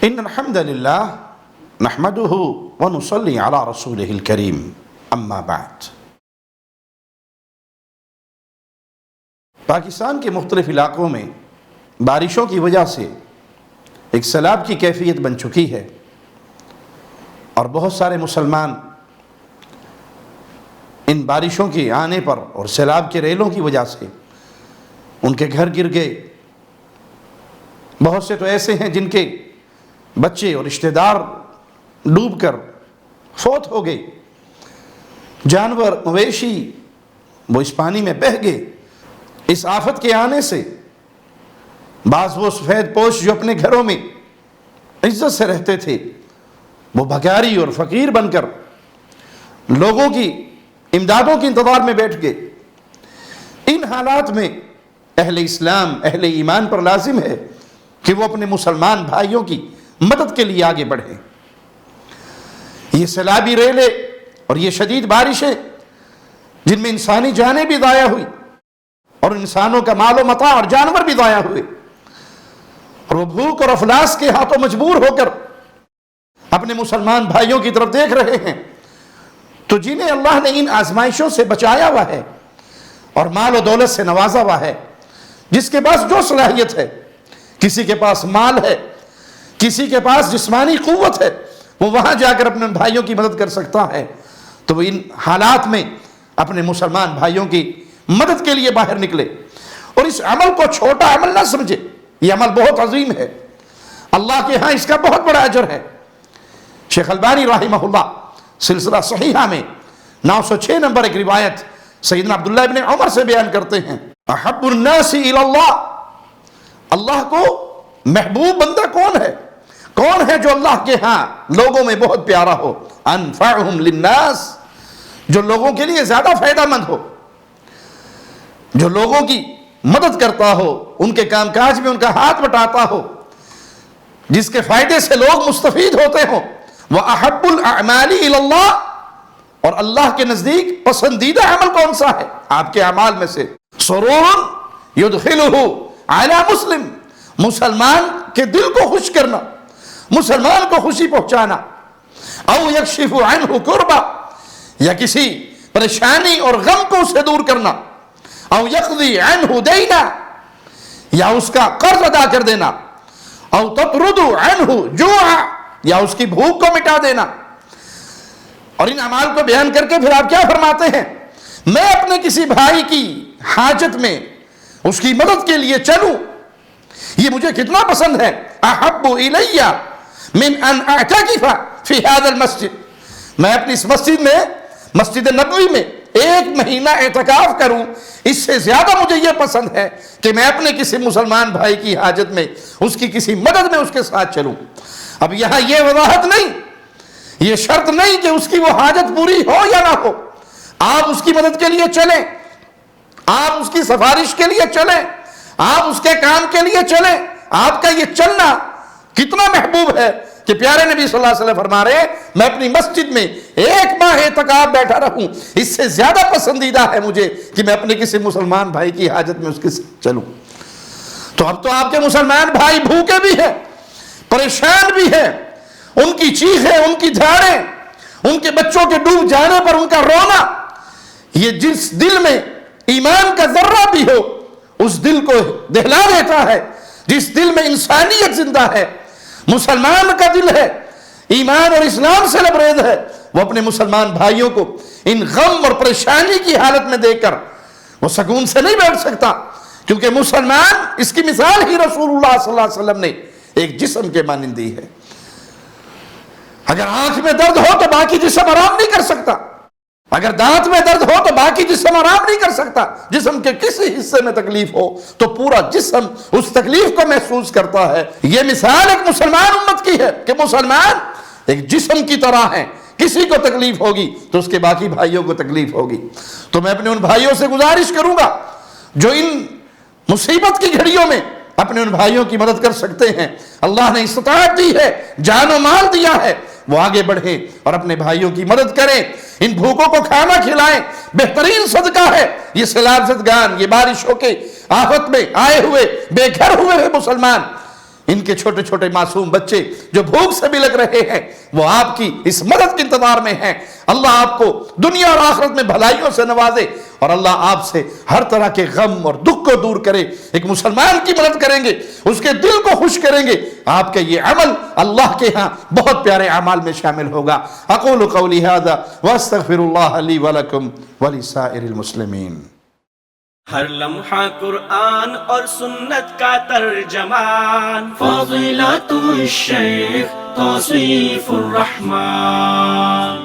ان الحمد للہ نحمده ونصلی علی رسولہ الکریم اما بعد۔ پاکستان کے مختلف علاقوں میں بارشوں کی وجہ سے ایک سیلاب کی کیفیت بن چکی ہے، اور بہت سارے مسلمان ان بارشوں کے آنے پر اور سیلاب کے ریلوں کی وجہ سے ان کے گھر گر گئے۔ بہت سے تو ایسے ہیں جن کے بچے اور رشتہ دار ڈوب کر فوت ہو گئے، جانور مویشی وہ اس پانی میں بہہ گئے۔ اس آفت کے آنے سے بعض وہ سفید پوش جو اپنے گھروں میں عزت سے رہتے تھے، وہ بھکاری اور فقیر بن کر لوگوں کی امدادوں کے انتظار میں بیٹھ گئے۔ ان حالات میں اہل اسلام، اہل ایمان پر لازم ہے کہ وہ اپنے مسلمان بھائیوں کی مدد کے لیے آگے بڑھیں۔ یہ سیلابی ریلیں اور یہ شدید بارشیں جن میں انسانی جانیں بھی ضائع ہوئی اور انسانوں کا مال و متاع اور جانور بھی ضائع ہوئے، اور وہ بھوک اور افلاس کے ہاتھوں مجبور ہو کر اپنے مسلمان بھائیوں کی طرف دیکھ رہے ہیں، تو جنہیں اللہ نے ان آزمائشوں سے بچایا ہوا ہے اور مال و دولت سے نوازا ہوا ہے، جس کے پاس جو صلاحیت ہے، کسی کے پاس مال ہے، کسی کے پاس جسمانی قوت ہے، وہ وہاں جا کر اپنے بھائیوں کی مدد کر سکتا ہے، تو وہ ان حالات میں اپنے مسلمان بھائیوں کی مدد کے لیے باہر نکلے، اور اس عمل کو چھوٹا عمل نہ سمجھے۔ یہ عمل بہت عظیم ہے، اللہ کے ہاں اس کا بہت بڑا اجر ہے۔ شیخ البانی رحمہ اللہ سلسلہ صحیحہ میں 906 نمبر ایک روایت سیدنا عبداللہ ابن عمر سے بیان کرتے ہیں، احب الناس الی اللہ، اللہ کو محبوب بندہ کون ہے؟ کون ہے جو اللہ کے ہاں لوگوں میں بہت پیارا ہو؟ انفعہم للناس، جو لوگوں کے لیے زیادہ فائدہ مند ہو، جو لوگوں کی مدد کرتا ہو، ان کے کام کاج میں ان کا ہاتھ بٹاتا ہو، جس کے فائدے سے لوگ مستفید ہوتے ہوں۔ وَأَحَبُّ الْأَعْمَالِ إِلَى اللَّهِ، اور اللہ کے نزدیک پسندیدہ عمل کون سا ہے آپ کے اعمال میں سے؟ سرور يدخلہ علی مسلم، مسلمان کے دل کو خوش کرنا، مسلمان کو خوشی پہنچانا، او یکشف عنہ کربہ، یا کسی پریشانی اور غم کو اسے دور کرنا، او یقضی عنہ دینا، یا اس کا قرض ادا کر دینا، او تطرد عنہ جوعا، یا اس کی بھوک کو مٹا دینا۔ اور ان اعمال کو بیان کر کے پھر آپ کیا فرماتے ہیں؟ میں اپنے کسی بھائی کی حاجت میں اس کی مدد کے لیے چلوں، یہ مجھے کتنا پسند ہے۔ احب الی من ان اعتکف فی هذا المسجد، میں اپنی اس مسجد میں، مسجد نبوی میں 1 مہینہ اعتکاف کروں، اس سے زیادہ مجھے یہ پسند ہے کہ میں اپنے کسی مسلمان بھائی کی حاجت میں، اس کی کسی مدد میں اس کے ساتھ چلوں۔ اب یہاں یہ وضاحت نہیں، یہ شرط نہیں کہ اس کی وہ حاجت پوری ہو یا نہ ہو، آپ اس کی مدد کے لیے چلیں، آپ اس کی سفارش کے لیے چلیں، آپ اس کے کام کے لیے چلیں۔ آپ کا یہ چلنا کتنا محبوب ہے کہ پیارے نبی صلی اللہ علیہ وسلم فرما رہے ہیں، میں اپنی مسجد میں 1 ماہ اعتکاف بیٹھا رہوں، اس سے زیادہ پسندیدہ ہے مجھے کہ میں اپنے کسی مسلمان بھائی کی حاجت میں اس کے ساتھ چلوں۔ تو اب تو آپ کے مسلمان بھائی بھوکے بھی ہیں، پریشان بھی ہیں، ان کی چیخیں، ان کی دھاڑیں، ان کے بچوں کے ڈوب جانے پر ان کا رونا، یہ جس دل میں ایمان کا ذرہ بھی ہو اس دل کو دہلا دیتا ہے۔ جس دل میں انسانیت زندہ ہے، مسلمان کا دل ہے، ایمان اور اسلام سے لبریز ہے، وہ اپنے مسلمان بھائیوں کو ان غم اور پریشانی کی حالت میں دیکھ کر وہ سکون سے نہیں بیٹھ سکتا، کیونکہ مسلمان، اس کی مثال ہی رسول اللہ صلی اللہ علیہ وسلم نے ایک جسم کے مانند دی ہے۔ اگر آنکھ میں درد ہو تو باقی جسم آرام نہیں کر سکتا، اگر دانت میں درد ہو تو باقی جسم آرام نہیں کر سکتا، جسم کے کسی حصے میں تکلیف ہو تو پورا جسم اس تکلیف کو محسوس کرتا ہے۔ یہ مثال ایک مسلمان امت کی ہے کہ مسلمان ایک جسم کی طرح ہیں، کسی کو تکلیف ہوگی تو اس کے باقی بھائیوں کو تکلیف ہوگی۔ تو میں اپنے ان بھائیوں سے گزارش کروں گا جو ان مصیبت کی گھڑیوں میں اپنے ان بھائیوں کی مدد کر سکتے ہیں، اللہ نے استطاعت دی ہے، جان و مال دیا ہے، وہ آگے بڑھیں اور اپنے بھائیوں کی مدد کریں، ان بھوکوں کو کھانا کھلائیں۔ بہترین صدقہ ہے یہ سیلاب زدگان، یہ بارشوں کے آفت میں آئے ہوئے بے گھر ہوئے مسلمان، ان کے چھوٹے چھوٹے معصوم بچے جو بھوک سے بلک رہے ہیں وہ آپ کی اس مدد کے انتظار میں ہیں. اللہ آپ کو دنیا اور آخرت میں بھلائیوں سے نوازے اور اللہ آپ سے ہر طرح کے غم اور دکھ کو دور کرے. ایک مسلمان کی مدد کریں گے, اس کے دل کو خوش کریں گے, آپ کا یہ عمل اللہ کے ہاں بہت پیارے اعمال میں شامل ہوگا. اقول قولی ھذا واستغفر اللہ لی ولکم ولسائر المسلمین. ہر لمحہ قرآن اور سنت کا ترجمان، فضیلت الشیخ توصیف الرحمان.